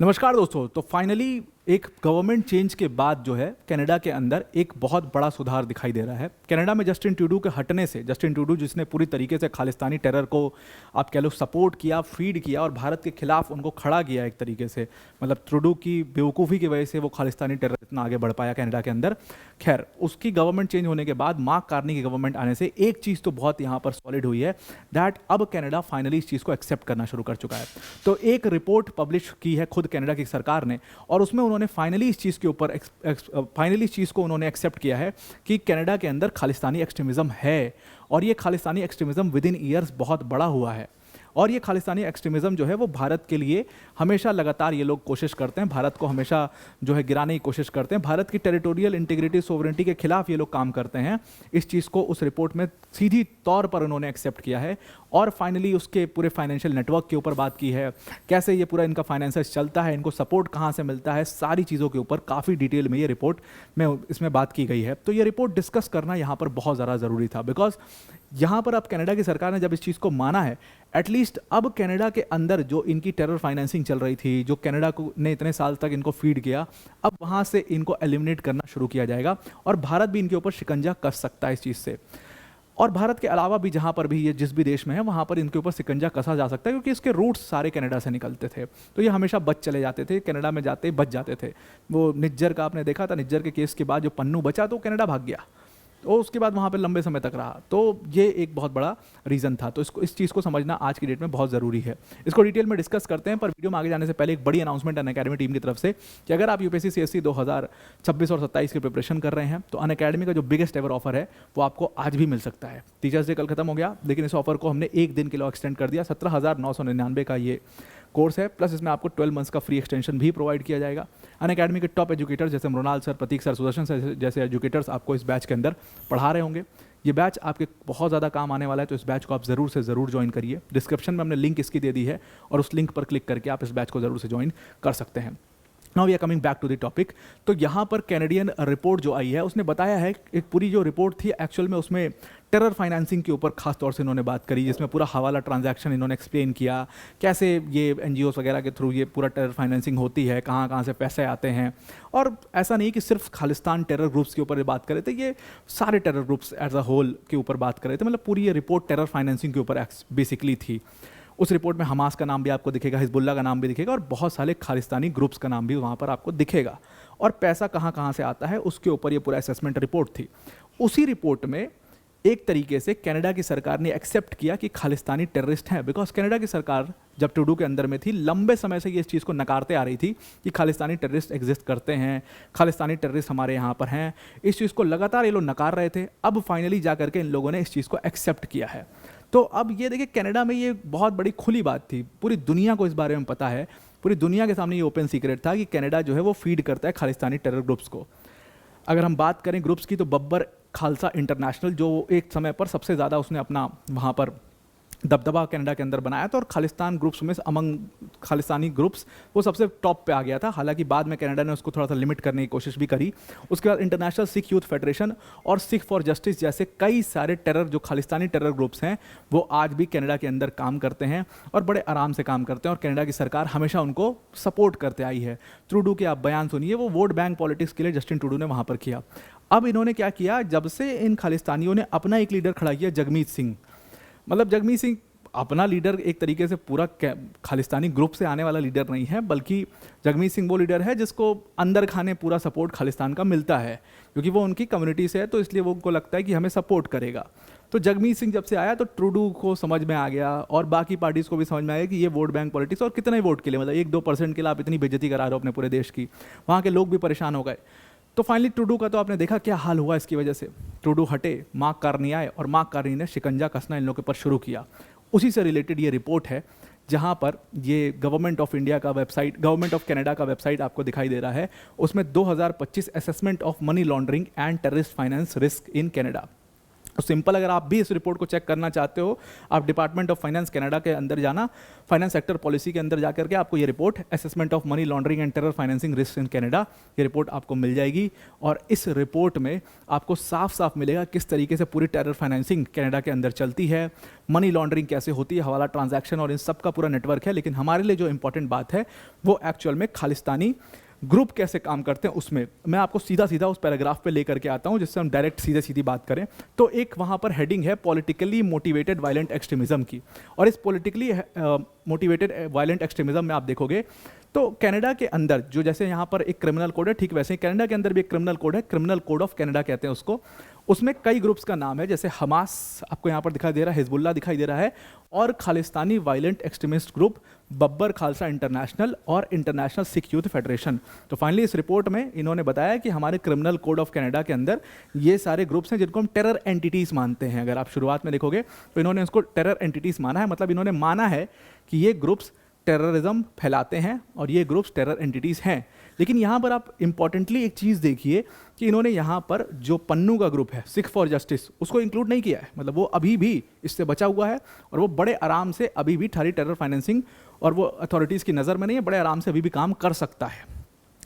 नमस्कार दोस्तों। तो फाइनली एक गवर्नमेंट चेंज के बाद जो है कनाडा के अंदर एक बहुत बड़ा सुधार दिखाई दे रहा है। कनाडा में जस्टिन ट्रूडो के हटने से, जस्टिन ट्रूडो जिसने पूरी तरीके से खालिस्तानी टेरर को आप कह लो सपोर्ट किया, फीड किया और भारत के खिलाफ उनको खड़ा किया एक तरीके से, मतलब ट्रूडो की बेवकूफ़ी की वजह से वो खालिस्तानी टेरर इतना आगे बढ़ पाया कनाडा के अंदर। खैर, उसकी गवर्नमेंट चेंज होने के बाद मार्क कार्नी की गवर्नमेंट आने से एक चीज़ तो बहुत यहाँ पर सॉलिड हुई है, दैट अब कनाडा फाइनली इस चीज़ को एक्सेप्ट करना शुरू कर चुका है। तो एक रिपोर्ट पब्लिश की है खुद कनाडा की सरकार ने और उसमें उन्होंने फाइनली इस चीज़ के ऊपर फाइनली इस चीज़ को उन्होंने एक्सेप्ट किया है कि कनाडा के अंदर खालिस्तानी एक्सट्रीमिज्म है और ये Khalistani extremism with in years बहुत बड़ा हुआ है। और ये खालिस्तानी एक्सट्रीमिज्म जो है वो भारत के लिए हमेशा लगातार ये लोग कोशिश करते हैं, भारत को हमेशा जो है गिराने की कोशिश करते हैं, भारत की टेरिटोरियल इंटीग्रिटी सोवरेनिटी के खिलाफ ये लोग काम करते हैं। इस चीज़ को उस रिपोर्ट में सीधी तौर पर उन्होंने एक्सेप्ट किया है और फाइनली उसके पूरे फाइनेंशियल नेटवर्क के ऊपर बात की है, कैसे ये पूरा इनका फाइनेंसेस चलता है, इनको सपोर्ट कहाँ से मिलता है, सारी चीज़ों के ऊपर काफ़ी डिटेल में ये रिपोर्ट में इसमें बात की गई है। तो ये रिपोर्ट डिस्कस करना यहाँ पर बहुत ज़्यादा ज़रूरी था, बिकॉज यहाँ पर अब कनाडा की सरकार ने जब इस चीज़ को माना है, एटलीस्ट अब कनाडा के अंदर जो इनकी टेरर फाइनेंसिंग चल रही थी, जो कनाडा को ने इतने साल तक इनको फीड किया, अब वहाँ से इनको एलिमिनेट करना शुरू किया जाएगा और भारत भी इनके ऊपर शिकंजा कस सकता है इस चीज़ से। और भारत के अलावा भी जहाँ पर भी ये जिस भी देश में है वहाँ पर इनके ऊपर शिकंजा कसा जा सकता है, क्योंकि इसके रूट्स सारे कनाडा से निकलते थे, तो ये हमेशा बच चले जाते थे, कनाडा में जाते बच जाते थे। वो निज्जर का आपने देखा था, निज्जर के केस के बाद जो पन्नू बचा तो कनाडा भाग गया और उसके बाद वहाँ पे लंबे समय तक रहा, तो ये एक बहुत बड़ा रीज़न था। तो इस चीज़ को समझना आज की डेट में बहुत ज़रूरी है। इसको डिटेल में डिस्कस करते हैं, पर वीडियो में आगे जाने से पहले एक बड़ी अनाउंसमेंट अनअकैडमी टीम की तरफ से कि अगर आप यूपीएससी सीएससी 2026 और 27 की प्रिपरेशन कर रहे हैं तो अनअकैडमी का जो बिगेस्ट एवर ऑफर है वो आपको आज भी मिल सकता है। टीचर्स डे कल खत्म हो गया, लेकिन इस ऑफर को हमने एक दिन के लिए एक्सटेंड कर दिया। 17,999 का ये कोर्स है, प्लस इसमें आपको 12 मंथ्स का फ्री एक्सटेंशन भी प्रोवाइड किया जाएगा। अनअकैडमी के टॉप एजुकेटर्स जैसे मृणाल सर, प्रतीक सर, सुदर्शन सर जैसे एजुकेटर्स आपको इस बैच के अंदर पढ़ा रहे होंगे। ये बैच आपके बहुत ज़्यादा काम आने वाला है, तो इस बैच को आप ज़रूर से ज़रूर ज्वाइन करिए। डिस्क्रिप्शन में हमने लिंक इसकी दे दी है और उस लिंक पर क्लिक करके आप इस बैच को ज़रूर से ज्वाइन कर सकते हैं। Now we are coming back to the topic. तो यहाँ पर कैनेडियन रिपोर्ट जो आई है उसने बताया है, एक पूरी जो रिपोर्ट थी एक्चुअल में उसमें टेरर फाइनेंसिंग के ऊपर खास तौर से इन्होंने बात करी, जिसमें पूरा हवाला ट्रांजैक्शन इन्होंने एक्सप्लेन किया, कैसे ये एनजीओस वगैरह के थ्रू ये पूरा टेरर फाइनेंसिंग होती है, कहाँ कहाँ से पैसे आते हैं। और ऐसा नहीं कि सिर्फ खालिस्तान टेरर ग्रुप्स के ऊपर बात कर रहे थे, ये सारे terror groups as a whole के ऊपर बात कर रहे थे, मतलब पूरी ये रिपोर्ट टेरर फाइनेंसिंग के ऊपर बेसिकली थी। उस रिपोर्ट में हमास का नाम भी आपको दिखेगा, हिजबुल्ला का नाम भी दिखेगा और बहुत सारे खालिस्तानी ग्रुप्स का नाम भी वहाँ पर आपको दिखेगा, और पैसा कहाँ कहाँ से आता है उसके ऊपर ये पूरा असेसमेंट रिपोर्ट थी। उसी रिपोर्ट में एक तरीके से कनाडा की सरकार ने एक्सेप्ट किया कि खालिस्तानी टेररिस्ट हैं, बिकॉज कनाडा की सरकार जब ट्रूडो के अंदर में थी लंबे समय से ये इस चीज़ को नकारते आ रही थी कि खालिस्तानी टेररिस्ट एग्जिस्ट करते हैं, खालिस्तानी टेररिस्ट हमारे यहाँ पर हैं। इस चीज़ को लगातार ये लोग नकार रहे थे, अब फाइनली जा करके इन लोगों ने इस चीज़ को एक्सेप्ट किया है। तो अब ये देखिए, कनाडा में ये बहुत बड़ी खुली बात थी, पूरी दुनिया को इस बारे में पता है, पूरी दुनिया के सामने ये ओपन सीक्रेट था कि कनाडा जो है वो फीड करता है खालिस्तानी टेरर ग्रुप्स को। अगर हम बात करें ग्रुप्स की तो बब्बर खालसा इंटरनेशनल जो एक समय पर सबसे ज़्यादा उसने अपना वहाँ पर दबदबा कनाडा के अंदर बनाया था और खालिस्तान ग्रुप्स में अमंग खालिस्तानी ग्रुप्स वो सबसे टॉप पे आ गया था। हालांकि बाद में कनाडा ने उसको थोड़ा सा लिमिट करने की कोशिश भी करी। उसके बाद इंटरनेशनल सिख यूथ फेडरेशन और सिख फॉर जस्टिस जैसे कई सारे टेरर जो खालिस्तानी टेरर ग्रुप्स हैं वो आज भी कनाडा के अंदर काम करते हैं और बड़े आराम से काम करते हैं, और कनाडा की सरकार हमेशा उनको सपोर्ट करते आई है। ट्रूडो के आप बयान सुनिए, वो वोट बैंक पॉलिटिक्स के लिए जस्टिन ट्रूडो ने वहाँ पर किया। अब इन्होंने क्या किया, जब से इन खालिस्तानियों ने अपना एक लीडर खड़ा किया, जगमीत सिंह, मतलब जगमीत सिंह अपना लीडर एक तरीके से पूरा खालिस्तानी ग्रुप से आने वाला लीडर नहीं है, बल्कि जगमीत सिंह वो लीडर है जिसको अंदर खाने पूरा सपोर्ट खालिस्तान का मिलता है, क्योंकि वो उनकी कम्युनिटी से है, तो इसलिए वो उनको लगता है कि हमें सपोर्ट करेगा। तो जगमीत सिंह जब से आया तो ट्रूडो को समझ में आ गया और बाकी पार्टीज़ को भी समझ में आया कि ये वोट बैंक पॉलिटिक्स, और कितने वोट के लिए, मतलब 1-2% के लिए आप इतनी बेइज्जती करा रहे हो अपने पूरे देश की, वहाँ के लोग भी परेशान हो गए। तो फाइनली ट्रूडो का तो आपने देखा क्या हाल हुआ इसकी वजह से। ट्रूडो हटे, मार्क कार्नी आए और मार्क कार्नी ने शिकंजा कसना इन लोगों के ऊपर शुरू किया। उसी से रिलेटेड ये रिपोर्ट है, जहाँ पर ये गवर्नमेंट ऑफ इंडिया का वेबसाइट, गवर्नमेंट ऑफ कनाडा का वेबसाइट आपको दिखाई दे रहा है। उसमें 2025 assessment of money laundering and terrorist finance risk in Canada, तो सिंपल, अगर आप भी इस रिपोर्ट को चेक करना चाहते हो, आप डिपार्टमेंट ऑफ फाइनेंस कनाडा के अंदर जाना, फाइनेंस सेक्टर पॉलिसी के अंदर जाकर के आपको ये report assessment of money laundering and terror financing risk in Canada, ये रिपोर्ट आपको मिल जाएगी। और इस रिपोर्ट में आपको साफ साफ मिलेगा किस तरीके से पूरी टेरर फाइनेंसिंग कनाडा के अंदर चलती है, मनी लॉन्ड्रिंग कैसे होती है, हवाला ट्रांजैक्शन और इन सब का पूरा नेटवर्क है। लेकिन हमारे लिए जो इंपॉर्टेंट बात है वो एक्चुअल में खालिस्तानी ग्रुप कैसे काम करते हैं, उसमें मैं आपको सीधा सीधा उस पैराग्राफ पे लेकर के आता हूं, जिससे हम डायरेक्ट सीधे सीधी बात करें। तो एक वहां पर हेडिंग है पॉलिटिकली मोटिवेटेड वायलेंट एक्सट्रीमिज्म की, और इस पॉलिटिकली मोटिवेटेड वायलेंट एक्सट्रीमिज्म में आप देखोगे तो कनाडा के अंदर जो, जैसे यहाँ पर एक क्रिमिनल कोड है, ठीक वैसे ही कनाडा के अंदर भी एक क्रिमिनल कोड है, क्रिमिनल कोड ऑफ कनाडा कहते हैं उसको। उसमें कई ग्रुप्स का नाम है, जैसे हमास आपको यहाँ पर दिखाई दे रहा है, हिजबुल्ला दिखाई दे रहा है, और Khalistani violent extremist group Babbar Khalsa international और इंटरनेशनल सिख यूथ फेडरेशन। तो फाइनली इस रिपोर्ट में इन्होंने बताया कि हमारे क्रिमिनल कोड ऑफ कनाडा के अंदर ये सारे ग्रुप्स हैं जिनको हम टेरर एंटिटीज़ मानते हैं। अगर आप शुरुआत में देखोगे तो इन्होंने इसको टेरर एंटिटीज़ माना है, मतलब इन्होंने माना है कि ये ग्रुप्स टेररिज्म फैलाते हैं और ये ग्रुप्स टेरर एंटिटीज़ हैं। लेकिन यहाँ पर आप इंपॉर्टेंटली एक चीज़ देखिए कि इन्होंने यहाँ पर जो पन्नू का ग्रुप है, सिख फॉर जस्टिस, उसको इंक्लूड नहीं किया है। मतलब वो अभी भी इससे बचा हुआ है और वो बड़े आराम से अभी भी थारी टेरर फाइनेंसिंग और वो अथॉरिटीज़ की नज़र में नहीं है, बड़े आराम से अभी भी काम कर सकता है।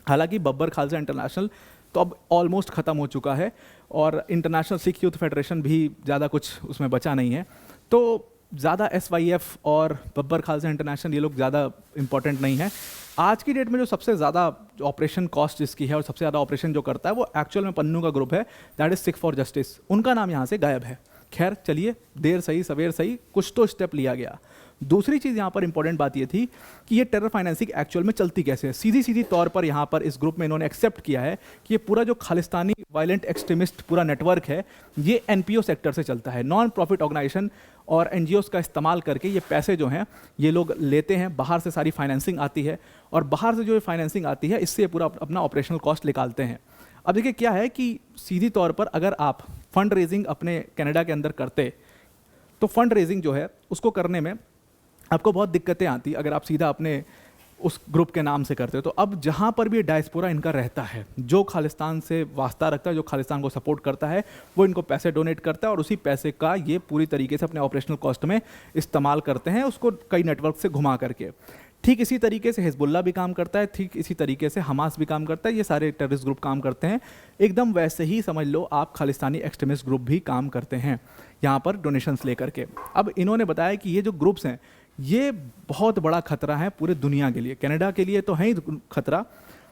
हालांकि बब्बर खालसा इंटरनेशनल तो अब ऑलमोस्ट ख़त्म हो चुका है और इंटरनेशनल सिख यूथ फेडरेशन भी ज़्यादा कुछ उसमें बचा नहीं है। तो ज़्यादा SYF और बब्बर खालसा इंटरनेशनल ये लोग ज़्यादा इंपॉर्टेंट नहीं है। आज की डेट में जो सबसे ज़्यादा ऑपरेशन कॉस्ट जिसकी है और सबसे ज़्यादा ऑपरेशन जो करता है वो एक्चुअल में पन्नू का ग्रुप है, that is Sikh for justice. उनका नाम यहाँ से गायब है। खैर चलिए, देर सही सवेर सही, कुछ तो स्टेप लिया गया। दूसरी चीज़ यहाँ पर इंपॉर्टेंट बात ये थी कि ये टेरर फाइनेंसिंग एक्चुअल में चलती कैसे है। सीधी सीधी तौर पर यहाँ पर इस ग्रुप में इन्होंने एक्सेप्ट किया है कि ये पूरा जो खालिस्तानी वायलेंट एक्सट्रीमिस्ट पूरा नेटवर्क है ये NPO सेक्टर से चलता है, नॉन प्रॉफिट ऑर्गेनाइजेशन और NGOs का इस्तेमाल करके ये पैसे जो हैं ये लोग लेते हैं, बाहर से सारी फाइनेंसिंग आती है और बाहर से जो फाइनेंसिंग आती है इससे पूरा अपना ऑपरेशनल कॉस्ट निकालते हैं। अब देखिए क्या है कि सीधी तौर पर अगर आप फंड रेजिंग अपने कनाडा के अंदर करते तो फंड रेजिंग जो है उसको करने में आपको बहुत दिक्कतें आती अगर आप सीधा अपने उस ग्रुप के नाम से करते हो। तो अब जहाँ पर भी डायस्पोरा इनका रहता है, जो खालिस्तान से वास्ता रखता है, जो खालिस्तान को सपोर्ट करता है, वो इनको पैसे डोनेट करता है और उसी पैसे का ये पूरी तरीके से अपने ऑपरेशनल कॉस्ट में इस्तेमाल करते हैं, उसको कई नेटवर्क से घुमा करके। ठीक इसी तरीके से हिजबुल्ला भी काम करता है, ठीक इसी तरीके से हमास भी काम करता है, ये सारे टेररिस्ट ग्रुप काम करते हैं। एकदम वैसे ही समझ लो आप खालिस्तानी एक्सट्रीमिस्ट ग्रुप भी काम करते हैं यहाँ पर डोनेशंस लेकर के। अब इन्होंने बताया कि ये जो ग्रुप्स हैं ये बहुत बड़ा खतरा है पूरे दुनिया के लिए, कनाडा के लिए तो है ही खतरा,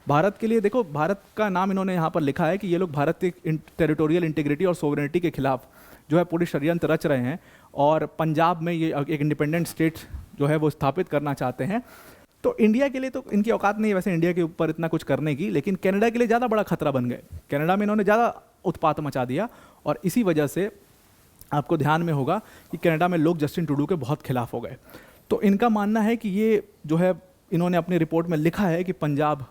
भारत के लिए देखो, भारत का नाम इन्होंने यहाँ पर लिखा है कि ये लोग भारत की टेरिटोरियल इंटीग्रिटी और सोवरेनिटी के खिलाफ जो है पूरी षड्यंत्र रच रहे हैं और पंजाब में ये एक इंडिपेंडेंट स्टेट जो है वो स्थापित करना चाहते हैं। तो इंडिया के लिए तो इनकी औकात नहीं है वैसे इंडिया के ऊपर इतना कुछ करने की, लेकिन कनाडा के लिए ज़्यादा बड़ा खतरा बन गए। कनाडा में इन्होंने ज़्यादा उत्पात मचा दिया और इसी वजह से आपको ध्यान में होगा कि कनाडा में लोग जस्टिन ट्रूडो के बहुत खिलाफ हो गए। तो इनका मानना है कि ये जो है इन्होंने अपनी रिपोर्ट में लिखा है कि पंजाब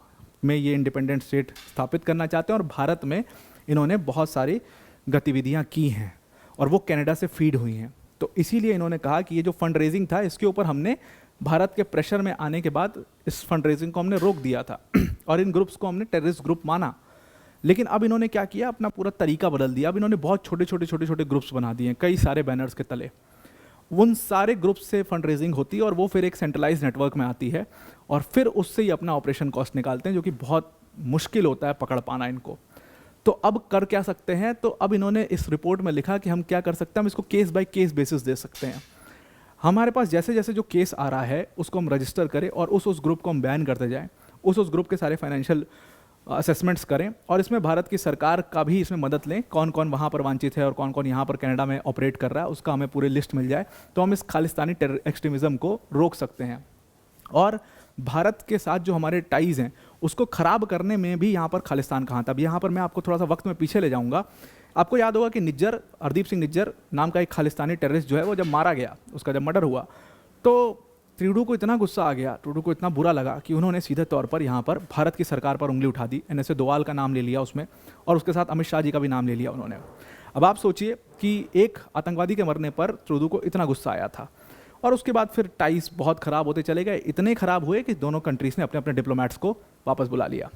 में ये इंडिपेंडेंट स्टेट स्थापित करना चाहते हैं और भारत में इन्होंने बहुत सारी गतिविधियां की हैं और वो कनाडा से फीड हुई हैं। तो इसीलिए इन्होंने कहा कि ये जो फंड रेजिंग था इसके ऊपर हमने भारत के प्रेशर में आने के बाद इस फंड रेजिंग को हमने रोक दिया था और इन ग्रुप्स को हमने टेररिस्ट ग्रुप माना। लेकिन अब इन्होंने क्या किया, अपना पूरा तरीका बदल दिया। अब इन्होंने बहुत छोटे छोटे ग्रुप्स बना दिए कई सारे बैनर्स के तले। उन सारे ग्रुप्स से फंड रेजिंग होती है और वो फिर एक सेंट्रलाइज नेटवर्क में आती है और फिर उससे ही अपना ऑपरेशन कॉस्ट निकालते हैं, जो कि बहुत मुश्किल होता है पकड़ पाना इनको। तो अब कर क्या सकते हैं, तो अब इन्होंने इस रिपोर्ट में लिखा कि हम क्या कर सकते हैं, हम इसको केस बाय केस बेसिस दे सकते हैं। हमारे पास जैसे जैसे जो केस आ रहा है उसको हम रजिस्टर करें और उस ग्रुप को हम बैन करते जाएँ, उस ग्रुप के सारे फाइनेंशियल असेसमेंट्स करें और इसमें भारत की सरकार का भी इसमें मदद लें, कौन कौन वहाँ पर वांछित है और कौन कौन यहाँ पर कनाडा में ऑपरेट कर रहा है उसका हमें पूरी लिस्ट मिल जाए, तो हम इस खालिस्तानी टेरर एक्सट्रीमिज्म को रोक सकते हैं। और भारत के साथ जो हमारे टाइज़ हैं उसको ख़राब करने में भी यहाँ पर खालिस्तान कहाँ था। अब यहाँ पर मैं आपको थोड़ा सा वक्त में पीछे ले जाऊँगा। आपको याद होगा कि निज्जर, हरदीप सिंह निज्जर नाम का एक खालिस्तानी टेररिस्ट जो है वो जब मारा गया, उसका जब मर्डर हुआ, तो ट्रूडो को इतना गुस्सा आ गया, ट्रूडो को इतना बुरा लगा कि उन्होंने सीधे तौर पर यहाँ पर भारत की सरकार पर उंगली उठा दी। NSA दोवाल का नाम ले लिया उसमें और उसके साथ अमित शाह जी का भी नाम ले लिया उन्होंने। अब आप सोचिए कि एक आतंकवादी के मरने पर ट्रूडो को इतना गुस्सा आया था और उसके बाद फिर टाइज बहुत ख़राब होते चले गए, इतने ख़राब हुए कि दोनों कंट्रीज़ ने अपने अपने डिप्लोमेट्स को वापस बुला लिया।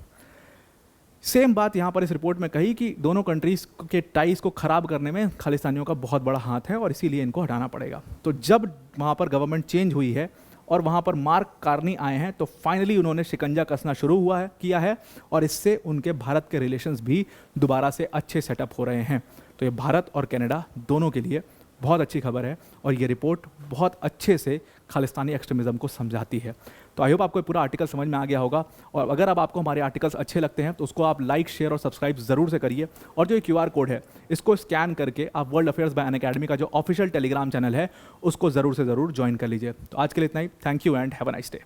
सेम बात यहाँ पर इस रिपोर्ट में कही कि दोनों कंट्रीज़ के टाइज को ख़राब करने में खालिस्तानियों का बहुत बड़ा हाथ है और इसीलिए इनको हटाना पड़ेगा। तो जब वहाँ पर गवर्नमेंट चेंज हुई है और वहाँ पर मार्क कार्नी आए हैं तो फाइनली उन्होंने शिकंजा कसना शुरू किया है और इससे उनके भारत के रिलेशंस भी दोबारा से अच्छे सेटअप हो रहे हैं। तो ये भारत और कनाडा दोनों के लिए बहुत अच्छी खबर है और ये रिपोर्ट बहुत अच्छे से खालिस्तानी एक्सट्रीमिज़म को समझाती है। तो आई होप आपको पूरा आर्टिकल समझ में आ गया होगा और अगर अब आपको हमारे आर्टिकल्स अच्छे लगते हैं तो उसको आप लाइक, शेयर और सब्सक्राइब ज़रूर से करिए। और जो ये QR कोड है इसको स्कैन करके आप वर्ल्ड अफेयर्स बाय अनअकैडमी का जो ऑफिशियल टेलीग्राम चैनल है उसको ज़रूर से ज़रूर ज्वाइन कर लीजिए। तो आज के लिए इतना ही। Thank you and have a nice day.